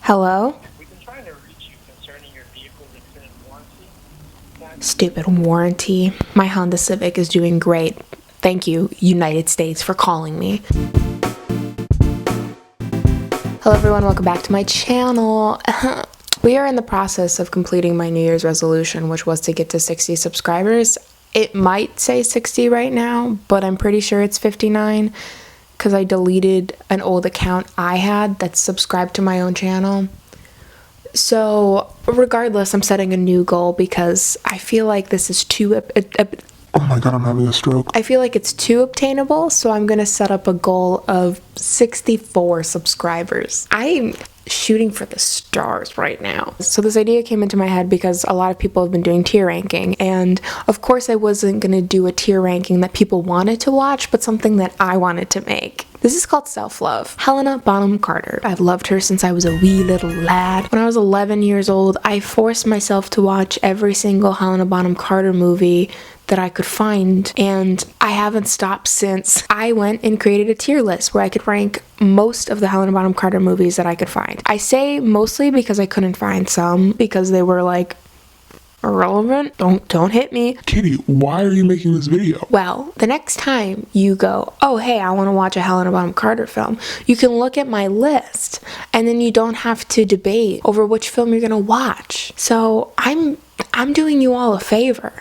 Hello? We've been trying to reach you concerning your vehicle's extended warranty. Stupid warranty. My Honda Civic is doing great. Thank you, United States, for calling me. Hello everyone, welcome back to my channel. We are in the process of completing my New Year's resolution, which was to get to 60 subscribers. It might say 60 right now, but I'm pretty sure it's 59 because I deleted an old account I had that's subscribed to my own channel. So regardless, I'm setting a new goal because I feel like this is too Oh my god, I'm having a stroke. I feel like it's too obtainable, so I'm gonna set up a goal of 64 subscribers. I'm shooting for the stars right now. So this idea came into my head because a lot of people have been doing tier ranking, and of course I wasn't gonna do a tier ranking that people wanted to watch, but something that I wanted to make. This is called Self-Love. Helena Bonham Carter. I've loved her since I was a wee little lad. When I was 11 years old, I forced myself to watch every single Helena Bonham Carter movie that I could find, and I haven't stopped since. I went and created a tier list where I could rank most of the Helena Bonham Carter movies that I could find. I say mostly because I couldn't find some because they were like irrelevant. Don't hit me. Kitty, why are you making this video? Well, the next time you go, oh hey, I want to watch a Helena Bonham Carter film, you can look at my list and then you don't have to debate over which film you're gonna watch. So I'm doing you all a favor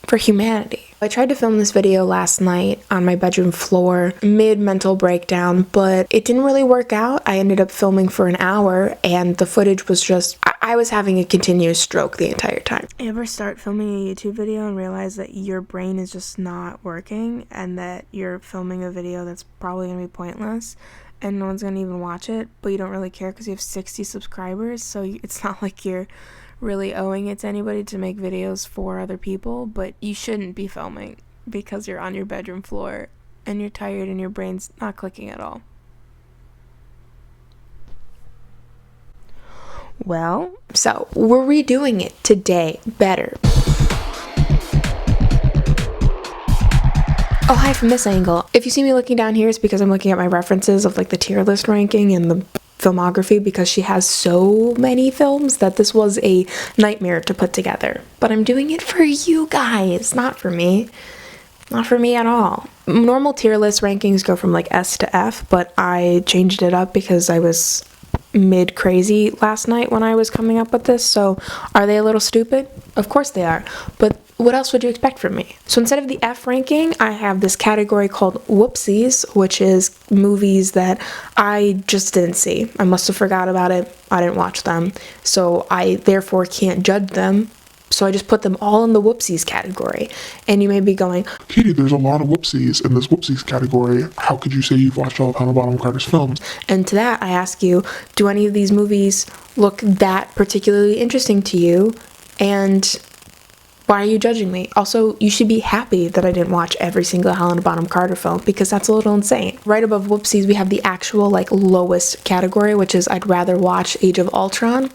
for humanity. I tried to film this video last night on my bedroom floor, mid-mental breakdown, but it didn't really work out. I ended up filming for an hour and the footage was just, I was having a continuous stroke the entire time. You ever start filming a YouTube video and realize that your brain is just not working and that you're filming a video that's probably gonna be pointless and no one's gonna even watch it, but you don't really care because you have 60 subscribers, so it's not like you're really owing it to anybody to make videos for other people, but you shouldn't be filming because you're on your bedroom floor and you're tired and your brain's not clicking at all. Well, so we're redoing it today better. Oh, hi from this angle. If you see me looking down here, it's because I'm looking at my references of like the tier list ranking and the filmography because she has so many films that this was a nightmare to put together. But I'm doing it for you guys, not for me. Not for me at all. Normal tier list rankings go from like S to F, but I changed it up because I was mid-crazy last night when I was coming up with this. So are they a little stupid? Of course they are. But what else would you expect from me? So instead of the F ranking, I have this category called Whoopsies, which is movies that I just didn't see. I must have forgot about it. I didn't watch them. So I therefore can't judge them. So I just put them all in the Whoopsies category. And you may be going, Kitty, there's a lot of whoopsies in this whoopsies category. How could you say you've watched all of Helena Bonham Carter's films? and to that I ask you, do any of these movies look that particularly interesting to you? And why are you judging me? Also, you should be happy that I didn't watch every single Helena Bonham Carter film because that's a little insane. Right above Whoopsies, we have the actual like lowest category, which is I'd rather watch Age of Ultron.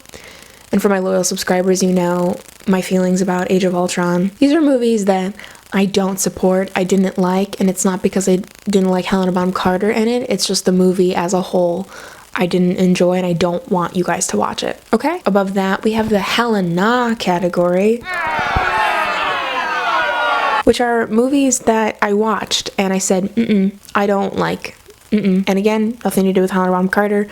And for my loyal subscribers, you know my feelings about Age of Ultron. These are movies that I don't support, I didn't like, and it's not because I didn't like Helena Bonham Carter in it, it's just the movie as a whole I didn't enjoy and I don't want you guys to watch it, okay? Above that, we have the Helena category, which are movies that I watched and I said, I don't like, And again, nothing to do with Helena Bonham Carter,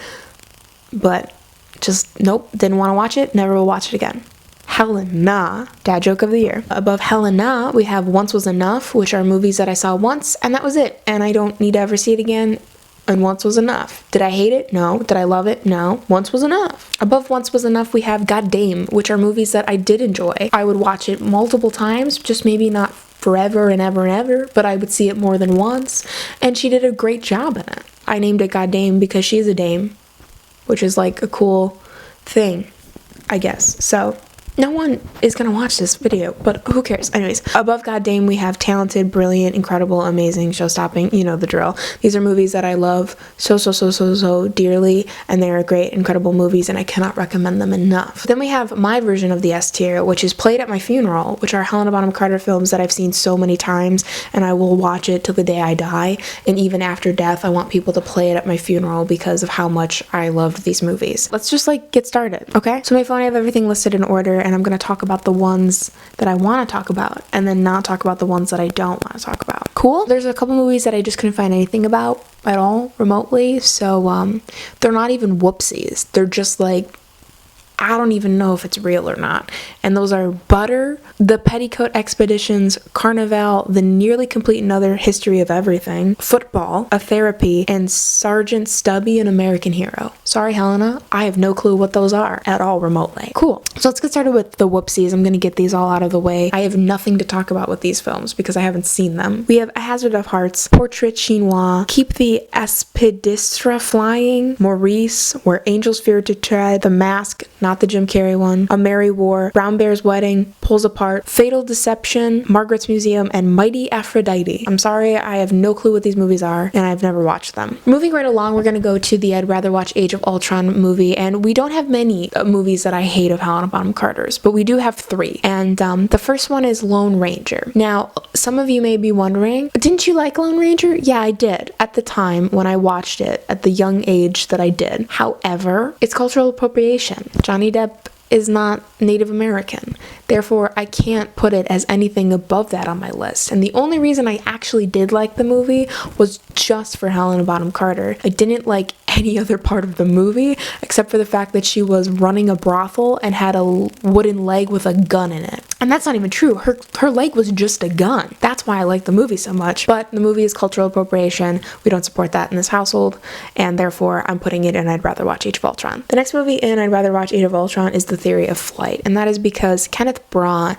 but just nope, didn't want to watch it, never will watch it again. Helena, dad joke of the year. Above Helena, we have Once Was Enough, which are movies that I saw once and that was it, and I don't need to ever see it again. And Once Was Enough. Did I hate it? No. Did I love it? No. Once Was Enough. Above Once Was Enough, we have Goddamn, which are movies that I did enjoy. I would watch it multiple times, just maybe not forever and ever and ever, but I would see it more than once, and she did a great job in it. I named it Goddamn because she's a dame, which is like a cool thing, I guess. So No one is gonna watch this video, but who cares? Anyways, above goddamn, we have talented, brilliant, incredible, amazing, show-stopping. You know the drill. These are movies that I love so dearly, and they are great, incredible movies, and I cannot recommend them enough. Then we have my version of the S tier, which is played at my funeral, which are Helena Bonham Carter films that I've seen so many times, and I will watch it till the day I die. And even after death, I want people to play it at my funeral because of how much I loved these movies. Let's just get started, okay? So my phone, I have everything listed in order, and I'm going to talk about the ones that I want to talk about and then not talk about the ones that I don't want to talk about. Cool? There's a couple movies that I just couldn't find anything about at all remotely, so they're not even whoopsies. They're just I don't even know if it's real or not. And those are Butter, The Petticoat Expeditions, Carnival, The Nearly Complete Another History of Everything, Football, A Therapy, and Sergeant Stubby, An American Hero. Sorry, Helena, I have no clue what those are at all remotely. Cool. So let's get started with the whoopsies. I'm going to get these all out of the way. I have nothing to talk about with these films because I haven't seen them. We have A Hazard of Hearts, Portrait Chinois, Keep the Espidistra Flying, Maurice, Where Angels Fear to Tread, The Mask, not the Jim Carrey one, A Merry War, Brown Bear's Wedding, Pulls Apart, Fatal Deception, Margaret's Museum, and Mighty Aphrodite. I'm sorry, I have no clue what these movies are, and I've never watched them. Moving right along, we're going to go to the I'd Rather Watch Age of Ultron movie, and we don't have many movies that I hate of Helena Bonham Carter's, but we do have 3. And the first one is Lone Ranger. Now, some of you may be wondering, didn't you like Lone Ranger? Yeah, I did at the time when I watched it at the young age that I did. However, it's cultural appropriation. Johnny Depp is not Native American. Therefore, I can't put it as anything above that on my list. And the only reason I actually did like the movie was just for Helena Bonham Carter. I didn't like any other part of the movie except for the fact that she was running a brothel and had a wooden leg with a gun in it. And that's not even true. Her leg was just a gun. That's why I like the movie so much. But the movie is cultural appropriation. We don't support that in this household, and therefore I'm putting it in I'd Rather Watch Age of Ultron. The next movie in I'd Rather Watch Age of Ultron is The Theory of Flight, and that is because Kenneth Branagh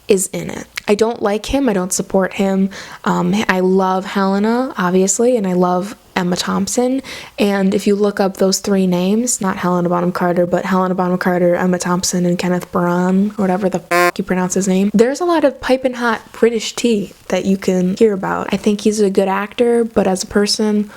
is in it. I don't like him. I don't support him. I love Helena, obviously, and I love Emma Thompson. And if you look up those 3 names, not Helena Bonham Carter, but Helena Bonham Carter, Emma Thompson, and Kenneth Branagh, or whatever the f*** you pronounce his name, there's a lot of piping hot British tea that you can hear about. I think he's a good actor, but as a person,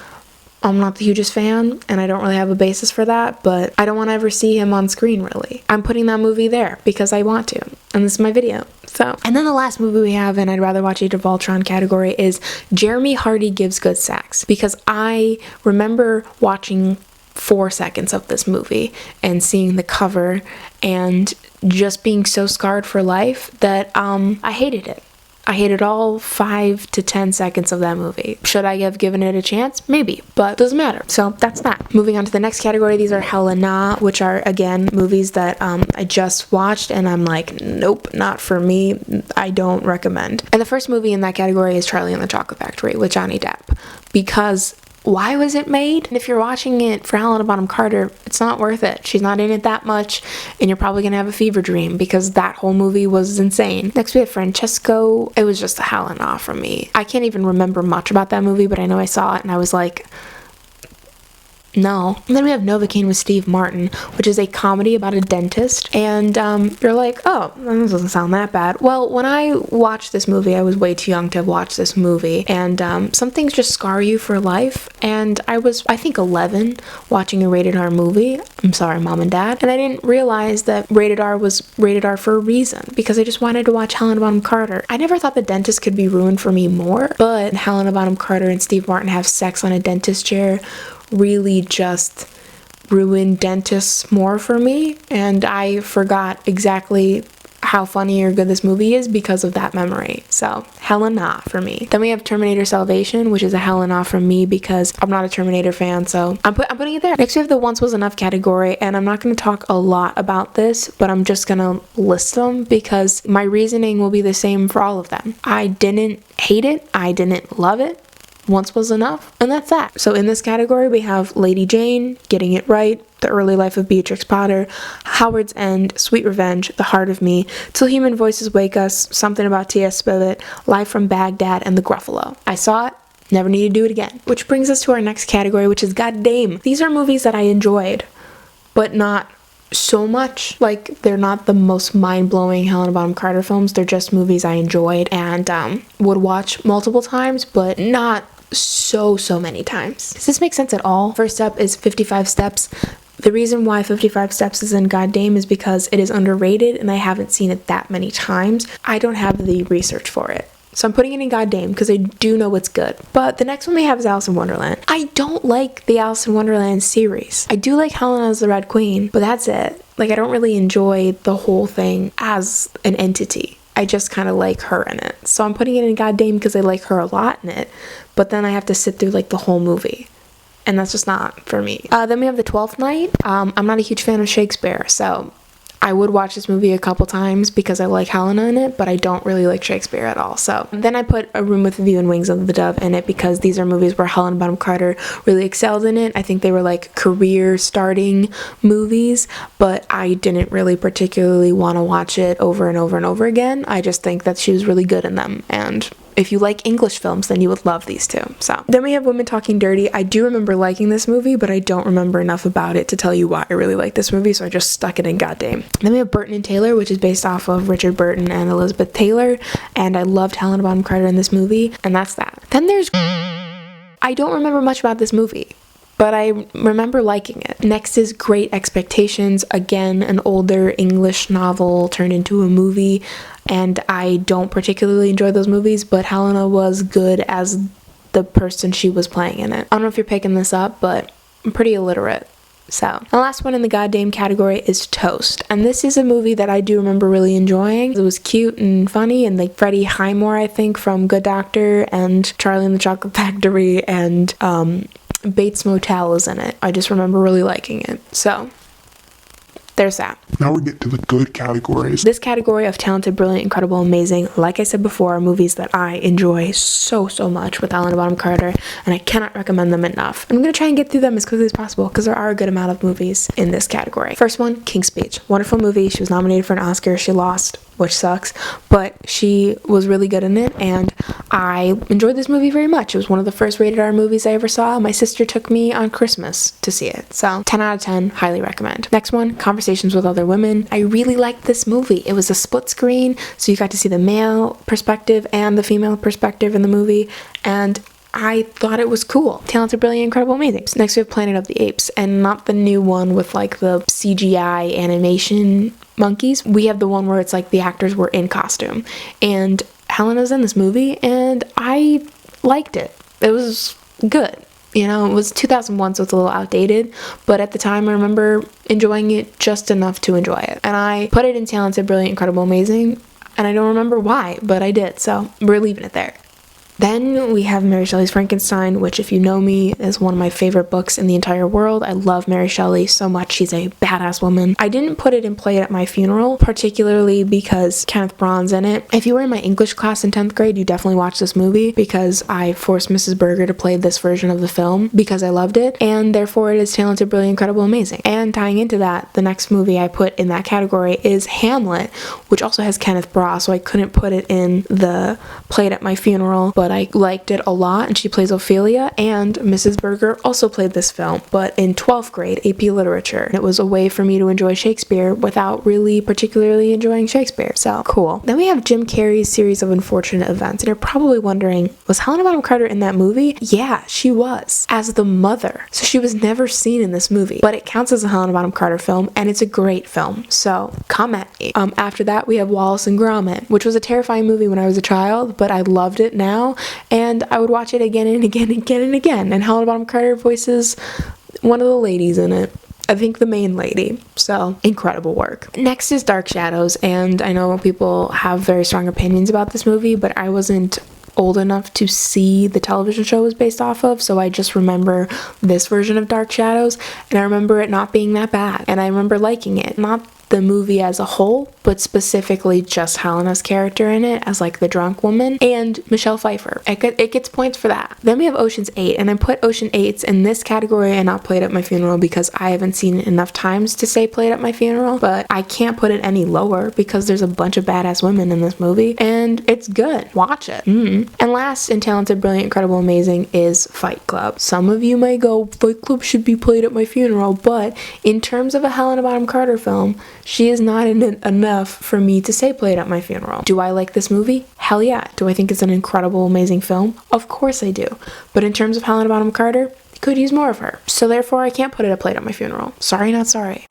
I'm not the hugest fan, and I don't really have a basis for that, but I don't want to ever see him on screen, really. I'm putting that movie there because I want to, and this is my video. So, and then the last movie we have in I'd Rather Watch Age of Ultron category is Jeremy Hardy Gives Good Sex, because I remember watching 4 seconds of this movie and seeing the cover and just being so scarred for life that I hated it. I hated all 5 to 10 seconds of that movie. Should I have given it a chance? Maybe, but it doesn't matter. So that's that. Moving on to the next category, these are Helena, which are, again, movies that I just watched and I'm like, nope, not for me. I don't recommend. And the first movie in that category is Charlie and the Chocolate Factory with Johnny Depp, because why was it made? And if you're watching it for Helena Bonham Carter, it's not worth it. She's not in it that much, and you're probably gonna have a fever dream because that whole movie was insane. Next we have Francesco. It was just a Helena for me. I can't even remember much about that movie, but I know I saw it and I was like, no. And then we have NOVOCAINE with Steve Martin, which is a comedy about a dentist, and you're like, oh, this doesn't sound that bad. Well, when I watched this movie, I was way too young to have watched this movie, and some things just scar you for life, and I was, I think, 11 watching a rated R movie. I'm sorry, Mom and Dad. And I didn't realize that rated R was rated R for a reason, because I just wanted to watch Helena Bonham Carter. I never thought the dentist could be ruined for me more, but Helena Bonham Carter and Steve Martin have sex on a dentist chair really just ruined dentists more for me, and I forgot exactly how funny or good this movie is because of that memory. So Helena for me. Then we have Terminator Salvation, which is a Helena from me because I'm not a Terminator fan, so I'm putting it there. Next we have the Once Was Enough category, and I'm not going to talk a lot about this, but I'm just going to list them because my reasoning will be the same for all of them. I didn't hate it, I didn't love it. Once Was Enough, and that's that. So in this category we have Lady Jane, Getting It Right, The Early Life of Beatrix Potter, Howard's End, Sweet Revenge, The Heart of Me, Till Human Voices Wake Us, Something About T.S. Spivet, Live from Baghdad, and The Gruffalo. I saw it, never need to do it again. Which brings us to our next category, which is goddamn. These are movies that I enjoyed, but not so much. Like, they're not the most mind-blowing Helena Bonham Carter films. They're just movies I enjoyed and would watch multiple times, but not so many times. Does this make sense at all? First up is 55 Steps. The reason why 55 Steps is in goddamn is because it is underrated and I haven't seen it that many times. I don't have the research for it. So I'm putting it in goddamn because I do know it's good. But the next one we have is Alice in Wonderland. I don't like the Alice in Wonderland series. I do like Helena as the Red Queen, but that's it. Like, I don't really enjoy the whole thing as an entity. I just kind of like her in it. So I'm putting it in goddamn because I like her a lot in it. But then I have to sit through like the whole movie. And that's just not for me. Then we have The Twelfth Night. I'm not a huge fan of Shakespeare, so I would watch this movie a couple times because I like Helena in it, but I don't really like Shakespeare at all. So then I put A Room with a View and Wings of the Dove in it because these are movies where Helena Bonham Carter really excelled in it. I think they were like career starting movies, but I didn't really particularly want to watch it over and over and over again. I just think that she was really good in them, and if you like English films, then you would love these two. So then we have Women Talking Dirty. I do remember liking this movie, but I don't remember enough about it to tell you why I really like this movie, so I just stuck it in goddamn. Then we have Burton and Taylor, which is based off of Richard Burton and Elizabeth Taylor, and I loved Helena Bonham Carter in this movie, and that's that. Then there's I don't remember much about this movie, but I remember liking it. Next is Great Expectations, again, an older English novel turned into a movie, and I don't particularly enjoy those movies, but Helena was good as the person she was playing in it. I don't know if you're picking this up, but I'm pretty illiterate. So, the last one in the goddamn category is Toast, and this is a movie that I do remember really enjoying. It was cute and funny, and like Freddie Highmore, I think, from Good Doctor, and Charlie and the Chocolate Factory, and Bates Motel is in it. I just remember really liking it. So, there's that. Now we get to the good categories. This category of talented, brilliant, incredible, amazing, like I said before, are movies that I enjoy so much with Helena Bonham Carter, and I cannot recommend them enough. I'm going to try and get through them as quickly as possible because there are a good amount of movies in this category. First one, King's Speech. Wonderful movie. She was nominated for an Oscar. She lost, which sucks, but she was really good in it, and I enjoyed this movie very much. It was one of the first rated R movies I ever saw. My sister took me on Christmas to see it, so 10 out of 10, highly recommend. Next one, Conversations with Other Women. I really liked this movie. It was a split screen, so you got to see the male perspective and the female perspective in the movie, and I thought it was cool. Talented, brilliant, incredible, amazing. So next we have Planet of the Apes, and not the new one with like the CGI animation monkeys. We have the one where it's like the actors were in costume, and Helena's in this movie, and I liked it. It was good. You know, it was 2001, so it's a little outdated, but at the time I remember enjoying it just enough to enjoy it. And I put it in talented, brilliant, incredible, amazing, and I don't remember why, but I did, so we're leaving it there. Then we have Mary Shelley's Frankenstein, which, if you know me, is one of my favorite books in the entire world. I love Mary Shelley so much. She's a badass woman. I didn't put it in Play It at my funeral, particularly because Kenneth Branagh's in it. If you were in my English class in 10th grade, you definitely watched this movie because I forced Mrs. Berger to play this version of the film because I loved it, and therefore it is talented, brilliant, incredible, amazing. And tying into that, the next movie I put in that category is Hamlet, which also has Kenneth Branagh, so I couldn't put it in the Play It at my funeral, but I liked it a lot, and she plays Ophelia, and Mrs. Berger also played this film, but in 12th grade AP Literature. It was a way for me to enjoy Shakespeare without really particularly enjoying Shakespeare, so cool. Then we have Jim Carrey's Series of Unfortunate Events, and you're probably wondering, was Helena Bonham Carter in that movie? Yeah, she was, as the mother. So she was never seen in this movie, but it counts as a Helena Bonham Carter film, and it's a great film, so come at me. After that, we have Wallace and Gromit, which was a terrifying movie when I was a child, but I loved it now, and I would watch it again and again and again and again. And Helena Bonham Carter voices one of the ladies in it. I think the main lady. So, incredible work. Next is Dark Shadows, and I know people have very strong opinions about this movie, but I wasn't old enough to see the television show it was based off of, so I just remember this version of Dark Shadows, and I remember it not being that bad, and I remember liking it. Not the movie as a whole, but specifically just Helena's character in it as like the drunk woman, and Michelle Pfeiffer. It gets points for that. Then we have Ocean's 8, and I put Ocean 8's in this category and not Played at My Funeral because I haven't seen it enough times to say Played at My Funeral, but I can't put it any lower because there's a bunch of badass women in this movie, and it's good. Watch it. And last in Talented, Brilliant, Incredible, Amazing is Fight Club. Some of you may go, Fight Club should be Played at My Funeral, but in terms of a Helena Bonham Carter film, she is not in it enough for me to say Played at My Funeral. Do I like this movie? Hell yeah. Do I think it's an incredible, amazing film? Of course I do. But in terms of Helena Bonham Carter, could use more of her. So therefore I can't put it at Played at My Funeral. Sorry, not sorry.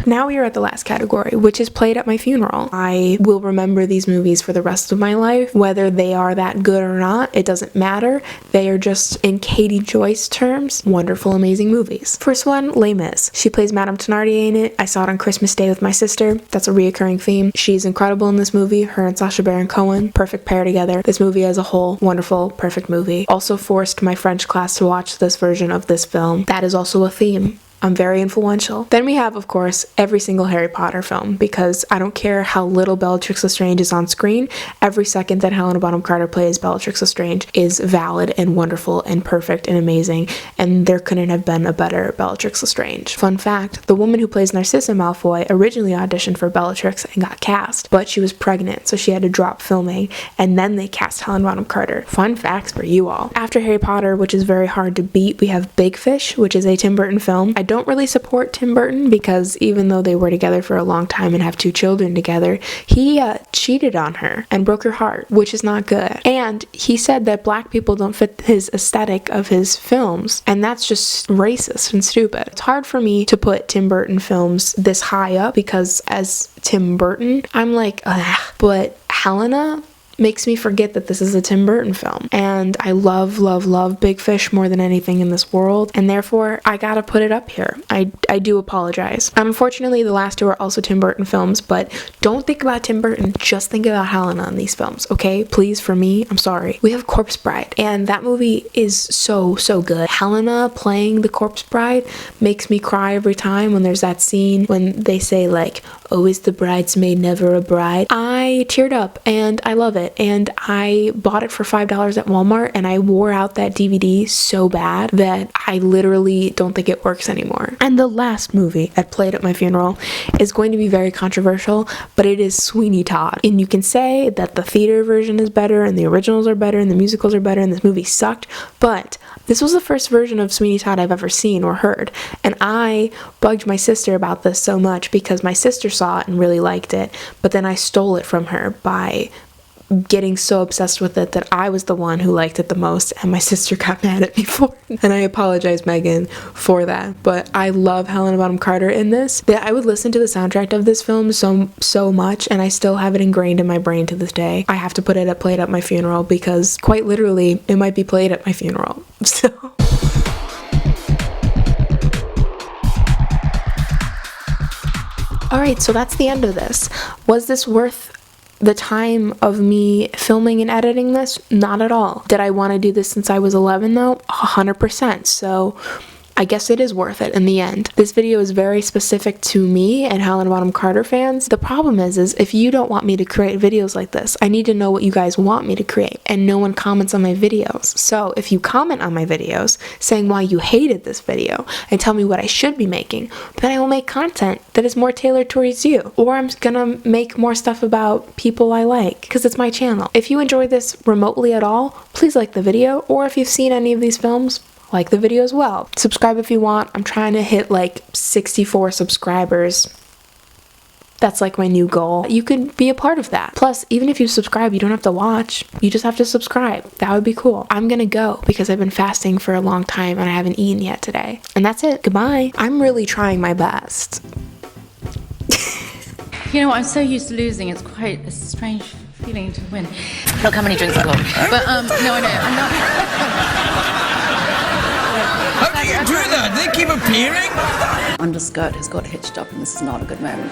Now we are at the last category, which is Played at My Funeral. I will remember these movies for the rest of my life. Whether they are that good or not, it doesn't matter. They are just, in Katie Joyce terms, wonderful, amazing movies. First one, Les Mis. She plays Madame Thénardier in it. I saw it on Christmas Day with my sister. That's a reoccurring theme. She's incredible in this movie. Her and Sacha Baron Cohen, perfect pair together. This movie as a whole, wonderful, perfect movie. Also forced my French class to watch this version of this film. That is also a theme. I'm very influential. Then we have, of course, every single Harry Potter film, because I don't care how little Bellatrix Lestrange is on screen, every second that Helena Bonham Carter plays Bellatrix Lestrange is valid and wonderful and perfect and amazing, and there couldn't have been a better Bellatrix Lestrange. Fun fact, the woman who plays Narcissa Malfoy originally auditioned for Bellatrix and got cast, but she was pregnant, so she had to drop filming, and then they cast Helena Bonham Carter. Fun facts for you all. After Harry Potter, which is very hard to beat, we have Big Fish, which is a Tim Burton film. I don't really support Tim Burton because even though they were together for a long time and have 2 children together, he cheated on her and broke her heart, which is not good. And he said that black people don't fit his aesthetic of his films, and that's just racist and stupid. It's hard for me to put Tim Burton films this high up because as Tim Burton, I'm like, ugh. But Helena makes me forget that this is a Tim Burton film. And I love, love, love Big Fish more than anything in this world, and therefore I gotta put it up here. I do apologize. Unfortunately, the last 2 are also Tim Burton films, but don't think about Tim Burton, just think about Helena in these films, okay? Please, for me, I'm sorry. We have Corpse Bride, and that movie is so, so good. Helena playing the Corpse Bride makes me cry every time when there's that scene when they say like, oh, is the bridesmaid never a bride? I teared up, and I love it. And I bought it for $5 at Walmart, and I wore out that DVD so bad that I literally don't think it works anymore. And the last movie I played at my funeral is going to be very controversial, but it is Sweeney Todd. And you can say that the theater version is better, and the originals are better, and the musicals are better, and this movie sucked, but this was the first version of Sweeney Todd I've ever seen or heard. And I bugged my sister about this so much because my sister saw it and really liked it, but then I stole it from her by getting so obsessed with it that I was the one who liked it the most, and my sister got mad at me for it. And I apologize, Megan, for that. But I love Helena Bonham Carter in this. That I would listen to the soundtrack of this film so much, and I still have it ingrained in my brain to this day. I have to put it played at my funeral because quite literally it might be played at my funeral. So alright, so that's the end of this. Was this worth the time of me filming and editing this? Not at all. Did I want to do this since I was 11 though? 100%. So I guess it is worth it in the end. This video is very specific to me and Helena Bonham Carter fans. The problem is if you don't want me to create videos like this, I need to know what you guys want me to create, and no one comments on my videos. So if you comment on my videos saying why you hated this video and tell me what I should be making, then I will make content that is more tailored towards you. Or I'm gonna make more stuff about people I like, because it's my channel. If you enjoy this remotely at all, please like the video, or if you've seen any of these films, like the video as well. Subscribe if you want. I'm trying to hit like 64 subscribers. That's like my new goal. You could be a part of that. Plus, even if you subscribe, you don't have to watch. You just have to subscribe. That would be cool. I'm gonna go because I've been fasting for a long time and I haven't eaten yet today. And that's it. Goodbye. I'm really trying my best. You know what? I'm so used to losing. It's quite a strange feeling to win. Look how many drinks I've got. But no, I know. I'm not. How do you do that? They keep appearing? Underskirt has got hitched up and this is not a good moment.